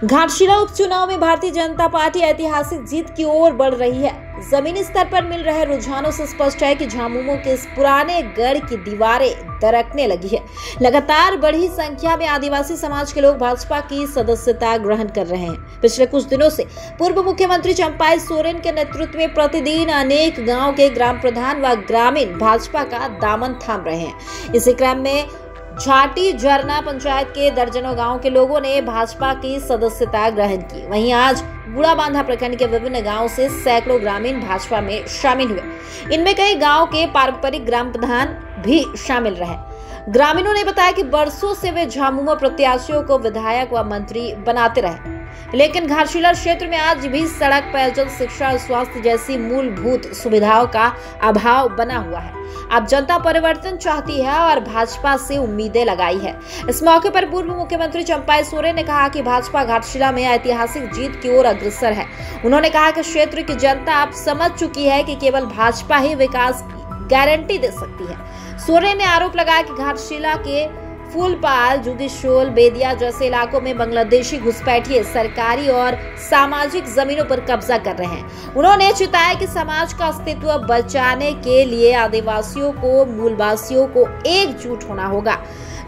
घाटशिला उपचुनाव में भारतीय जनता पार्टी ऐतिहासिक जीत की ओर बढ़ रही है। जमीनी स्तर पर मिल रहे रुझानों से स्पष्ट है कि झामुमो के इस पुराने गढ़ की दीवारें दरकने लगी है। लगातार बढ़ी संख्या में आदिवासी समाज के लोग भाजपा की सदस्यता ग्रहण कर रहे हैं। पिछले कुछ दिनों से पूर्व मुख्यमंत्री चंपाई सोरेन के नेतृत्व में प्रतिदिन अनेक गाँव के ग्राम प्रधान व ग्रामीण भाजपा का दामन थाम रहे हैं। इसी क्रम में झाटी झरना पंचायत के दर्जनों गांव के लोगों ने भाजपा की सदस्यता ग्रहण की। वहीं आज बूढ़ाबांधा प्रखंड के विभिन्न गांवों से सैकड़ों ग्रामीण भाजपा में शामिल हुए। इनमें कई गांव के पारंपरिक ग्राम प्रधान भी शामिल रहे। ग्रामीणों ने बताया कि बरसों से वे झामुमो प्रत्याशियों को विधायक व मंत्री बनाते रहे, लेकिन घाटशिला क्षेत्र में आज भी सड़क, पेयजल, शिक्षा और स्वास्थ्य जैसी मूलभूत सुविधाओं का अभाव बना हुआ है। अब जनता परिवर्तन चाहती है और भाजपा से उम्मीदें लगाई है। इस मौके पर पूर्व मुख्यमंत्री चंपाई सोरेन ने कहा कि भाजपा घाटशिला में ऐतिहासिक जीत की ओर अग्रसर है। उन्होंने कहा कि क्षेत्र की जनता अब समझ चुकी है कि केवल भाजपा ही विकास की गारंटी दे सकती है। सोरेन ने आरोप लगाया कि घाटशिला के फूलपाल, जुगिशोल, बेदिया जैसे इलाकों में बांग्लादेशी घुसपैठिए सरकारी और सामाजिक जमीनों पर कब्जा कर रहे हैं। उन्होंने चिताया कि समाज का अस्तित्व बचाने के लिए आदिवासियों को, मूलवासियों को एकजुट होना होगा।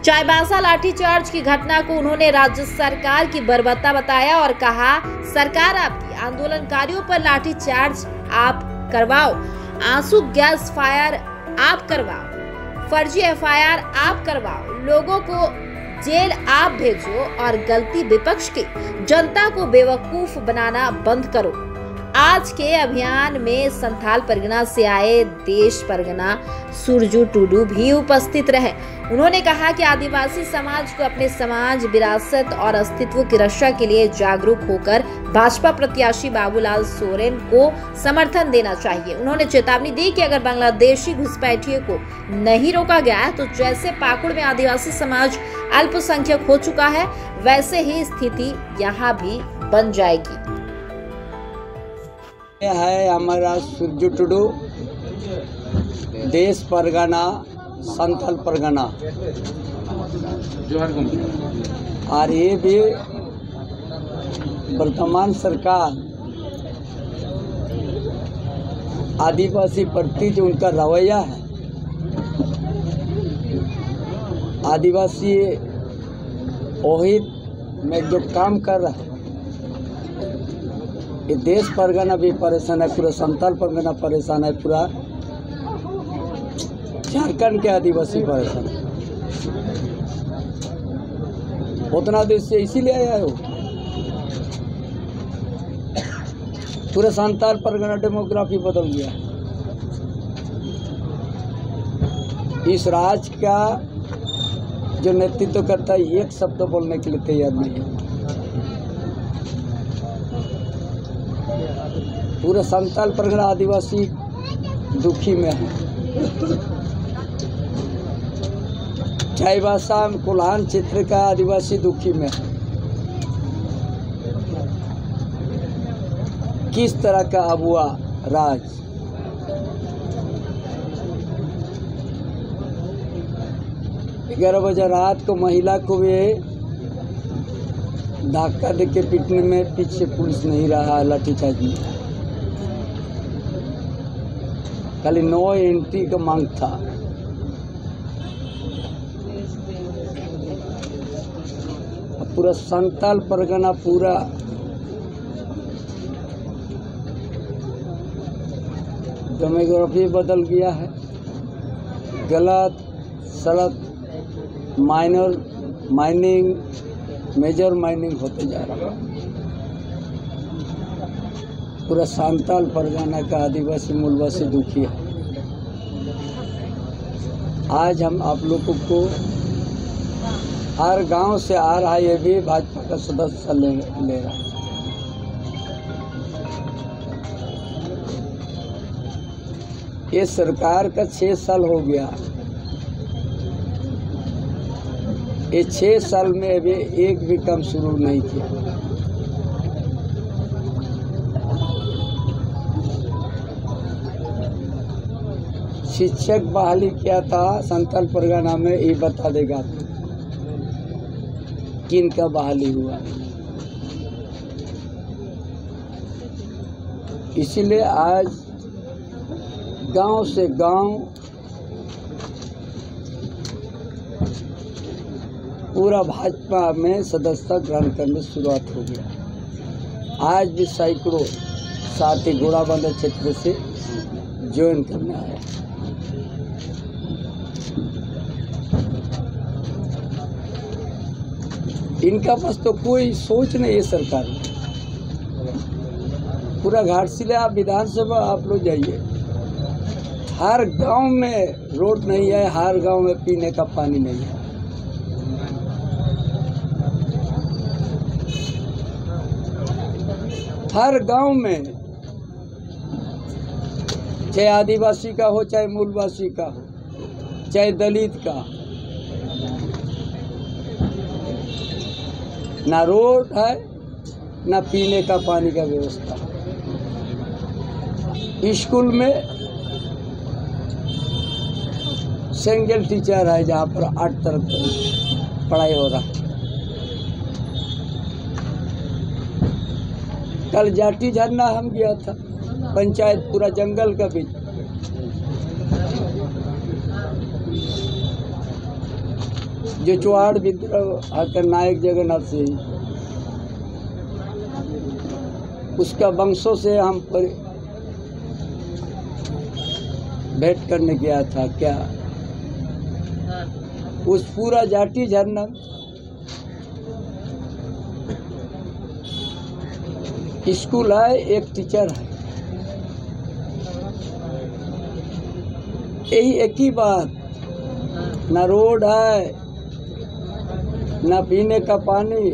चाईबासा लाठीचार्ज की घटना को उन्होंने राज्य सरकार की बर्बरता बताया और कहा, सरकार आपकी, आंदोलनकारियों पर लाठीचार्ज आप करवाओ, आंसू गैस फायर आप करवाओ, फर्जी एफआईआर आप करवाओ, लोगों को जेल आप भेजो और गलती विपक्ष की, जनता को बेवकूफ बनाना बंद करो। आज के अभियान में संथाल परगना से आए देश परगना सुरजू टुडू भी उपस्थित रहे। उन्होंने कहा कि आदिवासी समाज को अपने समाज, विरासत और अस्तित्व की रक्षा के लिए जागरूक होकर भाजपा प्रत्याशी बाबूलाल सोरेन को समर्थन देना चाहिए। उन्होंने चेतावनी दी कि अगर बांग्लादेशी घुसपैठियों को नहीं रोका गया तो जैसे पाकुड़ में आदिवासी समाज अल्पसंख्यक हो चुका है, वैसे ही स्थिति यहाँ भी बन जाएगी। है हमारा सुरजू टुडू, देश परगना, संथाल परगना, और ये भी वर्तमान सरकार आदिवासी प्रति जो उनका रवैया है, आदिवासी ओहित में जो काम कर रहा है, ये देश परगना भी परेशान है, पूरा संथाल परगना परेशान है, पूरा झारखंड के आदिवासी परेशान है। उतना देश से इसीलिए आया हो, पूरा संथाल परगना डेमोग्राफी बदल गया। इस राज्य का जो नेतृत्व करता है, एक शब्द बोलने के लिए तैयार नहीं है। पूरा संथाल परगना आदिवासी दुखी में है। चाईबासा कोल्हान क्षेत्र का आदिवासी दुखी में है। किस तरह का अगुआ राज, 11 बजे रात को महिला को भी धक्का दे के पीटने में पीछे पुलिस नहीं रहा। लाठीचार्ज में खाली नो एंट्री का मांग था। पूरा संथाल परगना पूरा डेमोग्राफी बदल गया है। गलत सड़क, माइनर माइनिंग, मेजर माइनिंग होते जा रहा है। पूरा संथाल परगना का आदिवासी मूलवासी दुखी है। आज हम आप लोगों को हर गांव से आ रहा है, ये भी भाजपा का सदस्य ले रहा है। ये सरकार का 6 साल हो गया। ये 6 साल में अभी एक भी काम शुरू नहीं किया। शिक्षक बहाली किया था संथाल परगना में, ये बता देगा किन का बहाली हुआ। इसीलिए आज गांव से गांव पूरा भाजपा में सदस्यता ग्रहण करने शुरुआत हो गया। आज भी सैकड़ों साथी घोड़ाबंदर क्षेत्र से ज्वाइन करने आए। इनका पास तो कोई सोच नहीं है सरकार में। पूरा घाटशिला आप विधानसभा आप लोग जाइए, हर गांव में रोड नहीं है, हर गांव में पीने का पानी नहीं है। हर गांव में, चाहे आदिवासी का हो, चाहे मूलवासी का हो, चाहे दलित का, ना रोड है ना पीने का पानी का व्यवस्था। स्कूल में सिंगल टीचर है जहाँ पर 8 तरफ पढ़ाई हो रहा है। कल जाटी झरना हम गया था, पंचायत पूरा जंगल का बीच, जो चुहाड़ विद्रोह आकर नायक जगन्नाथ सिंह, उसका वंशों से हम पर भेंट करने गया था। क्या उस पूरा जाटी झरना स्कूल है, एक टीचर है, यही एक ही बात। ना रोड है ना पीने का पानी,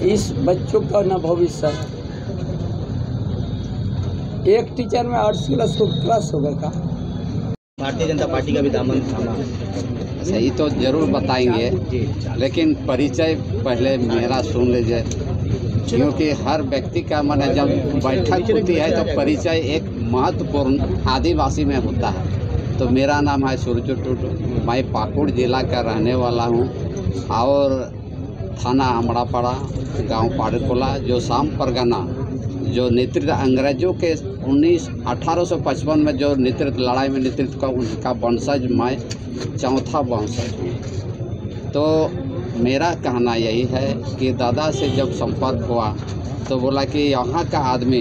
इस बच्चों का ना भविष्य है। एक टीचर में 8 क्लास होगा का। भारतीय जनता पार्टी का भी दामन थामा। सही तो जरूर बताएंगे, लेकिन परिचय पहले मेरा सुन लीजिए, क्योंकि हर व्यक्ति का मन है जब बैठक होती है तो परिचय एक महत्वपूर्ण आदिवासी में होता है। तो मेरा नाम है सूरज टुडू, मैं पाकुड़ जिला का रहने वाला हूँ और थाना अमड़ापाड़ा, गांव पाड़कोला, जो शाम परगना, जो नेतृत्व अंग्रेजों के 1855 में जो नेतृत्व लड़ाई में नेतृत्व का उनका वंशज, मैं चौथा वंशज हूँ। तो मेरा कहना यही है कि दादा से जब संपर्क हुआ तो बोला कि यहाँ का आदमी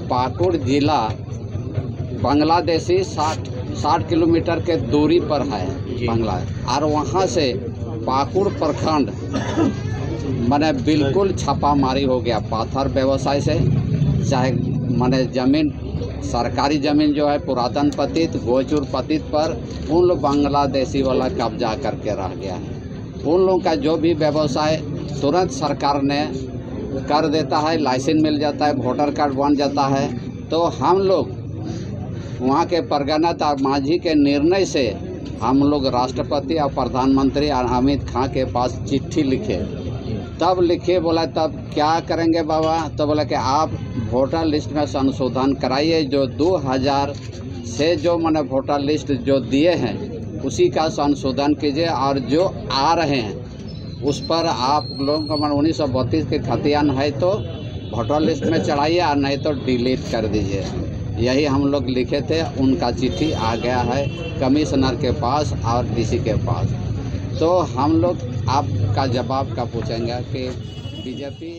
पाकुड़ जिला बांग्लादेशी 60 किलोमीटर के दूरी पर है बांग्ला, और वहाँ से पाकुड़ प्रखंड मैंने बिल्कुल छापामारी हो गया पाथर व्यवसाय से। चाहे मैंने ज़मीन, सरकारी ज़मीन जो है पुरातन पतित, गोचुर पतित पर उन लोग बांग्लादेशी वाला कब्जा करके रह गया है। उन लोगों का जो भी व्यवसाय तुरंत सरकार ने कर देता है, लाइसेंस मिल जाता है, वोटर कार्ड बन जाता है। तो हम लोग वहाँ के परगना और मांझी के निर्णय से हम लोग राष्ट्रपति और प्रधानमंत्री और अमित खां के पास चिट्ठी लिखे। तब लिखे, बोला तब क्या करेंगे बाबा? तो बोला कि आप वोटर लिस्ट में संशोधन कराइए, जो 2000 से जो मैंने वोटर लिस्ट जो दिए हैं उसी का संशोधन कीजिए, और जो आ रहे हैं उस पर आप लोगों का मन 1932 के खतियान है तो वोटर लिस्ट में चढ़ाइए, और नहीं तो डिलीट कर दीजिए। यही हम लोग लिखे थे। उनका चिट्ठी आ गया है कमिश्नर के पास और डीसी के पास। तो हम लोग आपका जवाब का पूछेंगे कि बीजेपी